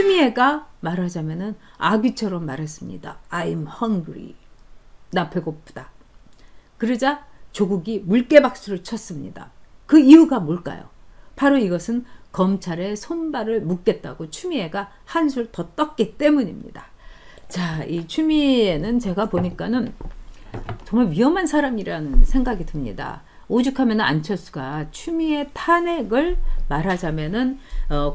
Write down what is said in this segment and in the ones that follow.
추미애가 말하자면은 아귀처럼 말했습니다. I'm hungry. 나 배고프다. 그러자 조국이 물개박수를 쳤습니다. 그 이유가 뭘까요? 바로 이것은 검찰의 손발을 묶겠다고 추미애가 한술 더 떴기 때문입니다. 자, 이 추미애는 제가 보니까는 정말 위험한 사람이라는 생각이 듭니다. 오죽하면 안철수가 추미애 탄핵을 말하자면은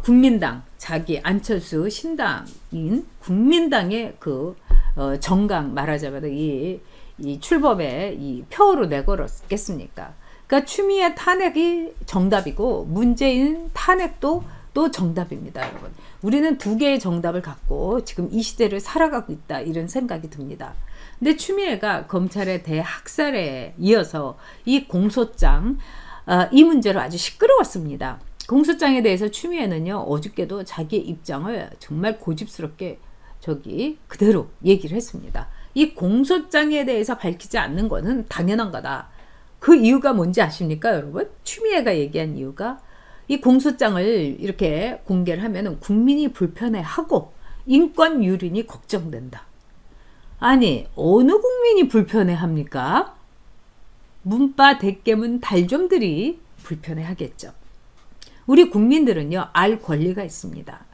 국민당, 자기 안철수 신당인 국민당의 그 정강 말하자면 이 출범에 이 표로 내걸었겠습니까? 그러니까 추미애 탄핵이 정답이고 문재인 탄핵도 또 정답입니다, 여러분. 우리는 두 개의 정답을 갖고 지금 이 시대를 살아가고 있다, 이런 생각이 듭니다. 근데 추미애가 검찰의 대학살에 이어서 이 공소장, 이 문제로 아주 시끄러웠습니다. 공소장에 대해서 추미애는요, 어저께도 자기의 입장을 정말 고집스럽게 그대로 얘기를 했습니다. 이 공소장에 대해서 밝히지 않는 거는 당연한 거다. 그 이유가 뭔지 아십니까, 여러분? 추미애가 얘기한 이유가 이 공소장을 이렇게 공개를 하면 국민이 불편해하고 인권 유린이 걱정된다. 아니, 어느 국민이 불편해합니까? 문바 대깨문 달좀들이 불편해하겠죠. 우리 국민들은요, 알 권리가 있습니다.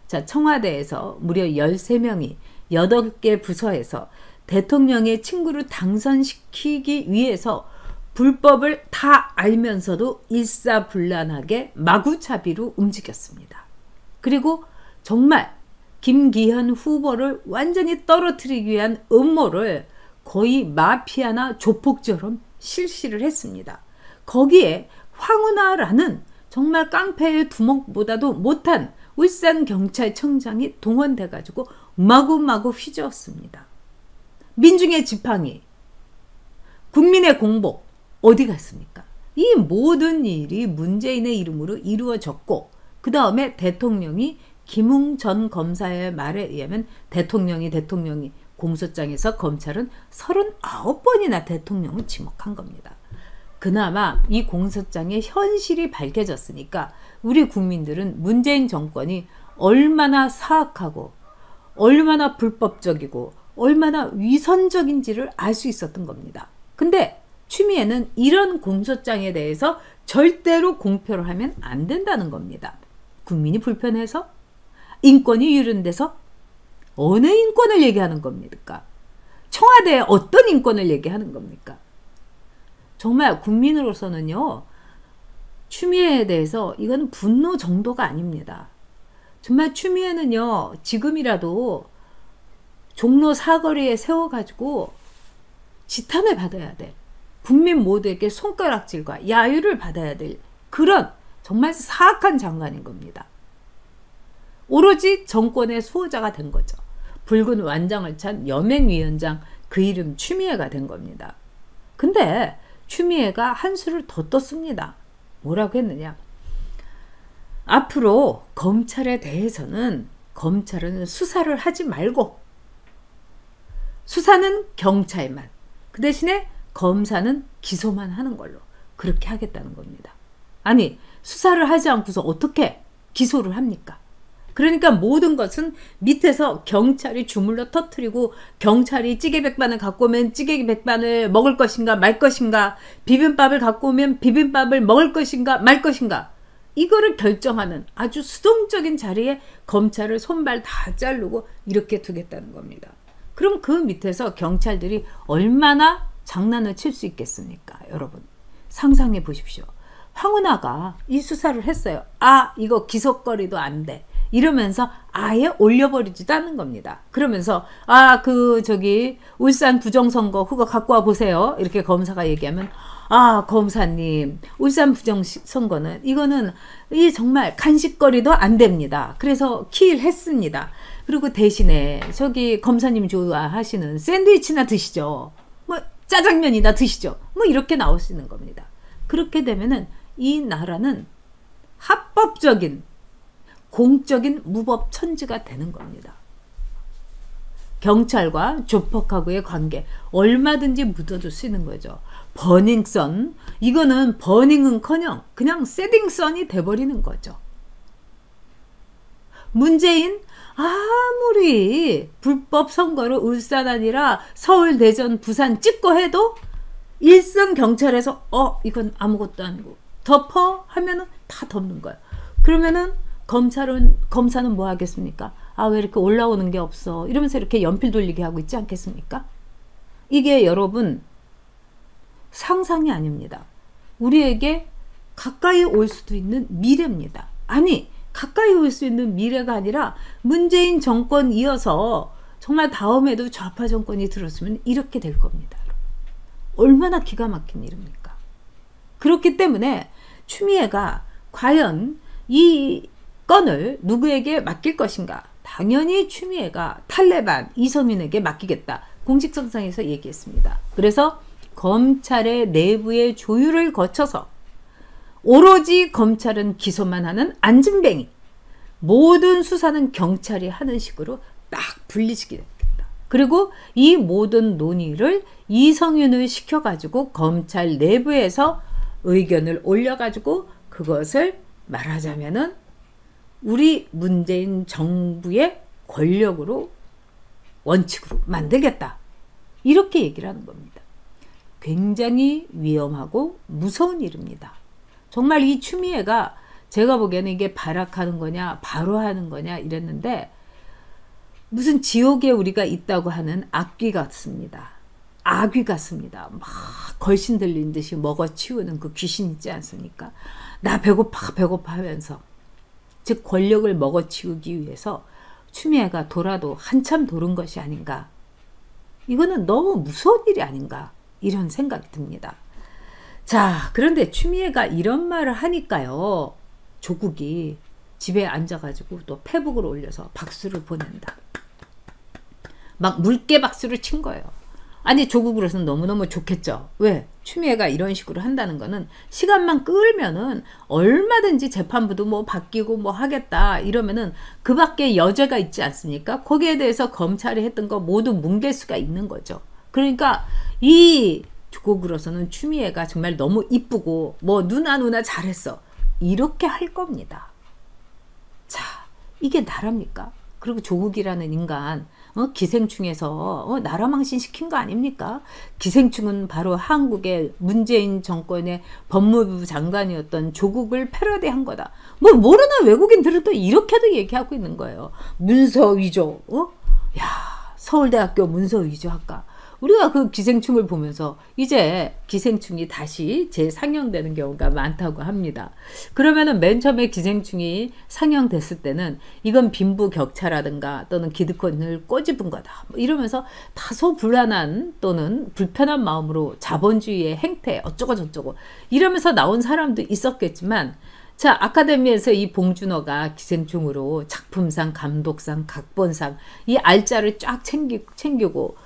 자, 청와대에서 무려 13명이 8개 부서에서 대통령의 친구를 당선시키기 위해서 불법을 다 알면서도 일사불란하게 마구잡이로 움직였습니다. 그리고 정말 김기현 후보를 완전히 떨어뜨리기 위한 음모를 거의 마피아나 조폭처럼 실시를 했습니다. 거기에 황운하라는 정말 깡패의 두목보다도 못한 울산경찰청장이 동원돼가지고 마구마구 휘저었습니다. 민중의 지팡이, 국민의 공복, 어디 갔습니까? 이 모든 일이 문재인의 이름으로 이루어졌고, 그 다음에 대통령이 김웅 전 검사의 말에 의하면 대통령이 공소장에서 검찰은 39번이나 대통령을 지목한 겁니다. 그나마 이 공소장의 현실이 밝혀졌으니까 우리 국민들은 문재인 정권이 얼마나 사악하고 얼마나 불법적이고 얼마나 위선적인지를 알 수 있었던 겁니다. 근데 추미애는 이런 공소장에 대해서 절대로 공표를 하면 안 된다는 겁니다. 국민이 불편해서? 인권이 유린돼서? 어느 인권을 얘기하는 겁니까? 청와대에 어떤 인권을 얘기하는 겁니까? 정말 국민으로서는요, 추미애에 대해서 이건 분노 정도가 아닙니다. 정말 추미애는요, 지금이라도 종로 사거리에 세워가지고 지탄을 받아야 돼. 국민 모두에게 손가락질과 야유를 받아야 될 그런 정말 사악한 장관인 겁니다. 오로지 정권의 수호자가 된 거죠. 붉은 완장을 찬 여맹위원장, 그 이름 추미애가 된 겁니다. 근데 추미애가 한수를 더 떴습니다. 뭐라고 했느냐? 앞으로 검찰에 대해서는 검찰은 수사를 하지 말고 수사는 경찰만, 그 대신에 검사는 기소만 하는 걸로 그렇게 하겠다는 겁니다. 아니, 수사를 하지 않고서 어떻게 기소를 합니까? 그러니까 모든 것은 밑에서 경찰이 주물러 터뜨리고, 경찰이 찌개백반을 갖고 오면 찌개백반을 먹을 것인가 말 것인가, 비빔밥을 갖고 오면 비빔밥을 먹을 것인가 말 것인가, 이거를 결정하는 아주 수동적인 자리에 검찰을 손발 다 자르고 이렇게 두겠다는 겁니다. 그럼 그 밑에서 경찰들이 얼마나 장난을 칠 수 있겠습니까? 여러분 상상해 보십시오. 황운하가 이 수사를 했어요. 아, 이거 기소거리도 안 돼. 이러면서 아예 올려버리지도 않는 겁니다. 그러면서 울산 부정선거 그거 갖고 와 보세요. 이렇게 검사가 얘기하면, 아, 검사님, 울산 부정선거는 이거는 정말 간식거리도 안 됩니다. 그래서 킬했습니다. 그리고 대신에 검사님 좋아하시는 샌드위치나 드시죠. 뭐 짜장면이나 드시죠. 뭐 이렇게 나올 수 있는 겁니다. 그렇게 되면은 이 나라는 합법적인 공적인 무법천지가 되는 겁니다. 경찰과 조폭하고의 관계 얼마든지 묻어줄 수 있는 거죠. 버닝썬, 이거는 버닝은커녕 그냥 세딩썬이 돼버리는 거죠. 문재인, 아무리 불법 선거를 울산 아니라 서울, 대전, 부산 찍고 해도 일선 경찰에서 이건 아무것도 아니고 덮어 하면은 다 덮는 거예요. 그러면은 검사는 뭐 하겠습니까? 왜 이렇게 올라오는 게 없어 이러면서 이렇게 연필 돌리게 하고 있지 않겠습니까? 이게 여러분 상상이 아닙니다. 우리에게 가까이 올 수도 있는 미래입니다. 아니 가까이 올 수 있는 미래가 아니라 문재인 정권 이어서 정말 다음에도 좌파 정권이 들었으면 이렇게 될 겁니다. 얼마나 기가 막힌 일입니까? 그렇기 때문에 추미애가 과연 이 건을 누구에게 맡길 것인가? 당연히 추미애가 탈레반 이성윤에게 맡기겠다. 공식성상에서 얘기했습니다. 그래서 검찰의 내부의 조율을 거쳐서 오로지 검찰은 기소만 하는 안진뱅이, 모든 수사는 경찰이 하는 식으로 딱 분리시키겠다. 그리고 이 모든 논의를 이성윤을 시켜가지고 검찰 내부에서 의견을 올려가지고 그것을 말하자면은 우리 문재인 정부의 권력으로 원칙으로 만들겠다. 이렇게 얘기를 하는 겁니다. 굉장히 위험하고 무서운 일입니다. 정말 이 추미애가 제가 보기에는 이게 발악하는 거냐 바로 하는 거냐 이랬는데 무슨 지옥에 우리가 있다고 하는 악귀 같습니다. 아귀 같습니다. 막 걸신 들린 듯이 먹어치우는 그 귀신 있지 않습니까? 나 배고파 하면서 즉 권력을 먹어치우기 위해서 추미애가 돌아도 한참 도른 것이 아닌가. 이거는 너무 무서운 일이 아닌가 이런 생각이 듭니다. 자, 그런데 추미애가 이런 말을 하니까요. 조국이 집에 앉아가지고 또 페북을 올려서 박수를 보낸다. 막 물개 박수를 친 거예요. 아니 조국으로서는 너무너무 좋겠죠. 왜? 추미애가 이런 식으로 한다는 거는 시간만 끌면은 얼마든지 재판부도 뭐 바뀌고 뭐 하겠다 이러면은 그 밖에 여죄가 있지 않습니까? 거기에 대해서 검찰이 했던 거 모두 뭉갤 수가 있는 거죠. 그러니까 이 조국으로서는 추미애가 정말 너무 이쁘고 뭐 누나 잘했어 이렇게 할 겁니다. 자, 이게 나랍니까? 그리고 조국이라는 인간 기생충에서 나라 망신 시킨 거 아닙니까? 기생충은 바로 한국의 문재인 정권의 법무부 장관이었던 조국을 패러디한 거다. 뭐 모르는 외국인들은 또 이렇게도 얘기하고 있는 거예요. 문서 위조. 야, 서울대학교 문서 위조학과. 우리가 그 기생충을 보면서 이제 기생충이 다시 재상영되는 경우가 많다고 합니다. 그러면은 맨 처음에 기생충이 상영됐을 때는 이건 빈부격차라든가 또는 기득권을 꼬집은 거다. 뭐 이러면서 다소 불안한 또는 불편한 마음으로 자본주의의 행태 어쩌고 저쩌고 이러면서 나온 사람도 있었겠지만 자, 아카데미에서 이 봉준호가 기생충으로 작품상, 감독상, 각본상 이 알짜를 쫙 챙기고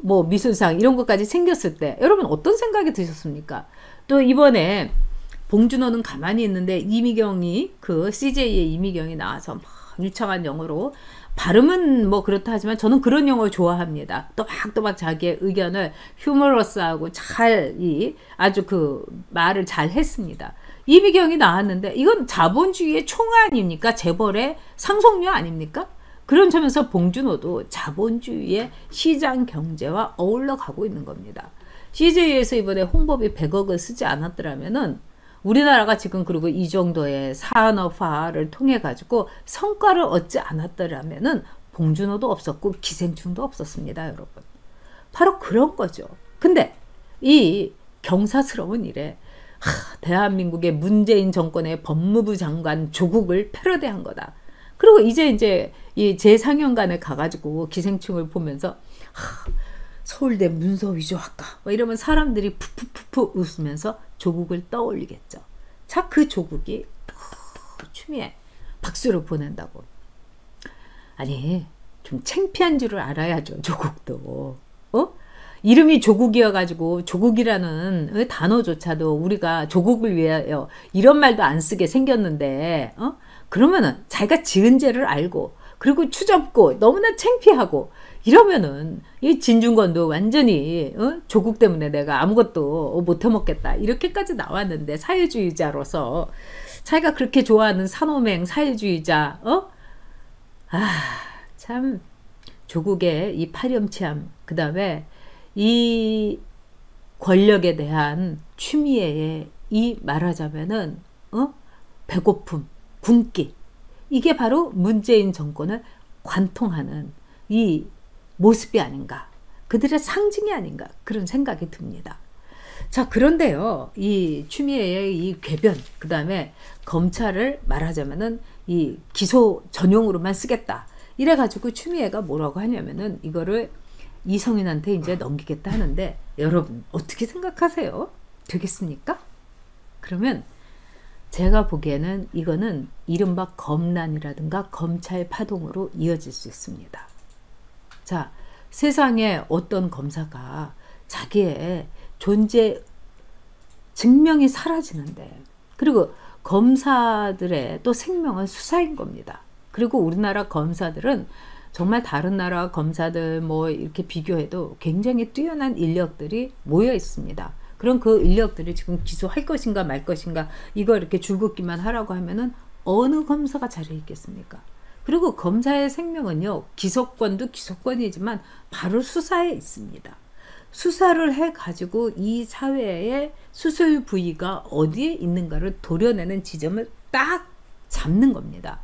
뭐 미술상 이런 것까지 생겼을 때 여러분 어떤 생각이 드셨습니까? 또 이번에 봉준호는 가만히 있는데 이미경이 그 CJ의 이미경이 나와서 막 유창한 영어로 발음은 뭐 그렇다 하지만 저는 그런 영어 좋아합니다. 또박또박 자기의 의견을 휴머러스하고 잘 아주 그 말을 잘 했습니다. 이미경이 나왔는데 이건 자본주의의 총화 아닙니까? 재벌의 상속녀 아닙니까? 그런 점에서 봉준호도 자본주의의 시장 경제와 어울러 가고 있는 겁니다. CJ에서 이번에 홍보비 100억을 쓰지 않았더라면은 우리나라가 지금 그리고 이 정도의 산업화를 통해 가지고 성과를 얻지 않았더라면은 봉준호도 없었고 기생충도 없었습니다, 여러분. 바로 그런 거죠. 근데 이 경사스러운 일에 대한민국의 문재인 정권의 법무부 장관 조국을 패러디한 거다. 그리고 이제 이 재상영관에 가가지고 기생충을 보면서 서울대 문서 위조학과 뭐 이러면 사람들이 푸푸푸푸 웃으면서 조국을 떠올리겠죠. 자, 그 조국이 추미애 박수를 보낸다고. 아니 좀 창피한 줄을 알아야죠. 조국도 이름이 조국이어가지고 조국이라는 단어조차도 우리가 조국을 위하여 이런 말도 안 쓰게 생겼는데 그러면은 자기가 지은 죄를 알고 그리고 추접고 너무나 창피하고 이러면은 이 진중권도 완전히 조국 때문에 내가 아무것도 못 해먹겠다 이렇게까지 나왔는데 사회주의자로서 자기가 그렇게 좋아하는 산호맹 사회주의자 참 조국의 이 파렴치함, 그 다음에 이 권력에 대한 추미애의 이 말하자면은 배고픔, 굶기, 이게 바로 문재인 정권을 관통하는 이 모습이 아닌가, 그들의 상징이 아닌가, 그런 생각이 듭니다. 자, 그런데요, 이 추미애의 이 궤변, 그 다음에 검찰을 말하자면은 이 기소 전용으로만 쓰겠다, 이래가지고 추미애가 뭐라고 하냐면은 이거를 이성윤한테 이제 넘기겠다 하는데, 여러분 어떻게 생각하세요? 되겠습니까? 그러면 제가 보기에는 이거는 이른바 검란이라든가 검찰 파동으로 이어질 수 있습니다. 자, 세상에 어떤 검사가 자기의 존재 증명이 사라지는데, 그리고 검사들의 또 생명은 수사인 겁니다. 그리고 우리나라 검사들은 정말 다른 나라 검사들 뭐 이렇게 비교해도 굉장히 뛰어난 인력들이 모여 있습니다. 그럼 그 인력들이 지금 기소할 것인가 말 것인가, 이거 이렇게 줄긋기만 하라고 하면은 어느 검사가 자리에 있겠습니까? 그리고 검사의 생명은요, 기소권도 기소권이지만 바로 수사에 있습니다. 수사를 해가지고 이 사회의 수술 부위가 어디에 있는가를 도려내는 지점을 딱 잡는 겁니다.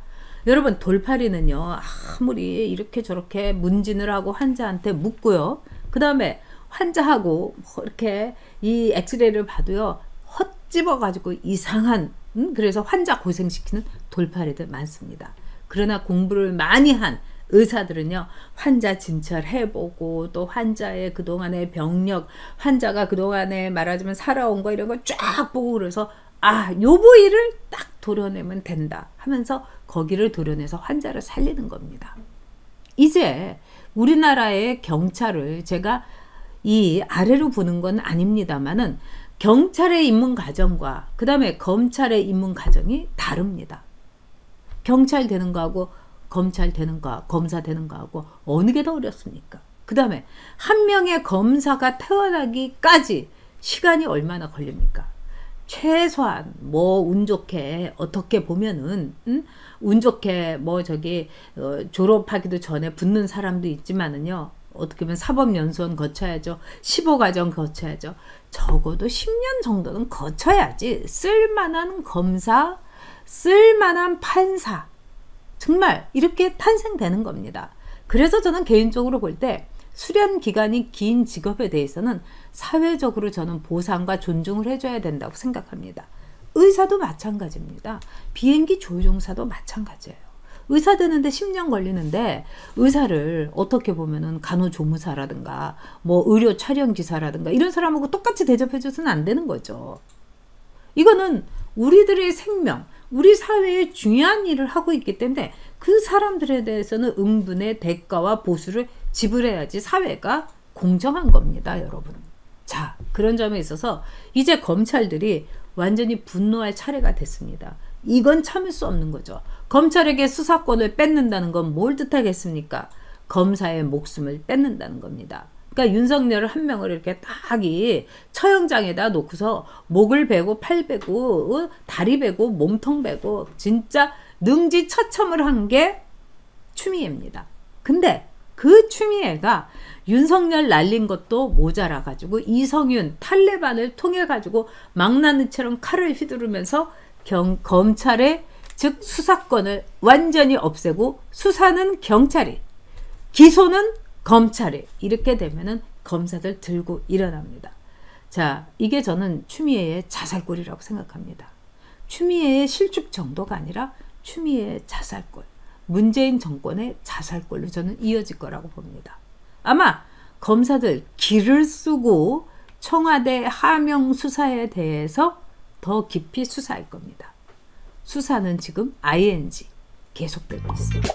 여러분, 돌팔이는요, 아무리 이렇게 저렇게 문진을 하고 환자한테 묻고요, 그 다음에 환자하고 이렇게 이 엑스레이를 봐도요, 헛집어 가지고 이상한, 그래서 환자 고생시키는 돌팔이들 많습니다. 그러나 공부를 많이 한 의사들은요, 환자 진찰해보고 또 환자의 그동안의 병력, 환자가 그동안에 말하자면 살아온 거 이런 거 쫙 보고, 그래서 요 부위를 딱 도려내면 된다 하면서 거기를 도려내서 환자를 살리는 겁니다. 이제 우리나라의 경찰을 제가 이 아래로 보는 건 아닙니다만은 경찰의 입문 과정과 그 다음에 검찰의 입문 과정이 다릅니다. 경찰 되는 거하고 검찰 되는 거, 검사 되는 거하고 어느 게 더 어렵습니까? 그 다음에 한 명의 검사가 태어나기까지 시간이 얼마나 걸립니까? 최소한 뭐 운 좋게 어떻게 보면은 운 좋게 뭐 저기 졸업하기도 전에 붙는 사람도 있지만은요, 어떻게 보면 사법연수원 거쳐야죠. 15과정 거쳐야죠. 적어도 10년 정도는 거쳐야지 쓸만한 검사, 쓸만한 판사, 정말 이렇게 탄생되는 겁니다. 그래서 저는 개인적으로 볼 때 수련 기간이 긴 직업에 대해서는 사회적으로 저는 보상과 존중을 해줘야 된다고 생각합니다. 의사도 마찬가지입니다. 비행기 조종사도 마찬가지예요. 의사 되는데 10년 걸리는데, 의사를 어떻게 보면은 간호조무사라든가 뭐 의료 촬영기사라든가 이런 사람하고 똑같이 대접해줘서는 안 되는 거죠. 이거는 우리들의 생명, 우리 사회에 중요한 일을 하고 있기 때문에 그 사람들에 대해서는 응분의 대가와 보수를 지불해야지 사회가 공정한 겁니다, 여러분. 자, 그런 점에 있어서 이제 검찰들이 완전히 분노할 차례가 됐습니다. 이건 참을 수 없는 거죠. 검찰에게 수사권을 뺏는다는 건 뭘 뜻하겠습니까? 검사의 목숨을 뺏는다는 겁니다. 그러니까 윤석열을 한 명을 이렇게 딱 이 처형장에다 놓고서 목을 베고 팔 베고 다리 베고 몸통 베고 진짜 능지처참을 한 게 추미애입니다. 근데 그 추미애가 윤석열 날린 것도 모자라 가지고 이성윤 탈레반을 통해 가지고 망나니처럼 칼을 휘두르면서 검찰의 즉 수사권을 완전히 없애고, 수사는 경찰이, 기소는 검찰이, 이렇게 되면은 검사들 들고 일어납니다. 자, 이게 저는 추미애의 자살골이라고 생각합니다. 추미애의 실축 정도가 아니라 추미애의 자살골, 문재인 정권의 자살골로 저는 이어질 거라고 봅니다. 아마 검사들 기를 쓰고 청와대 하명 수사에 대해서 더 깊이 수사할 겁니다. 수사는 지금 ING 계속되고 있습니다.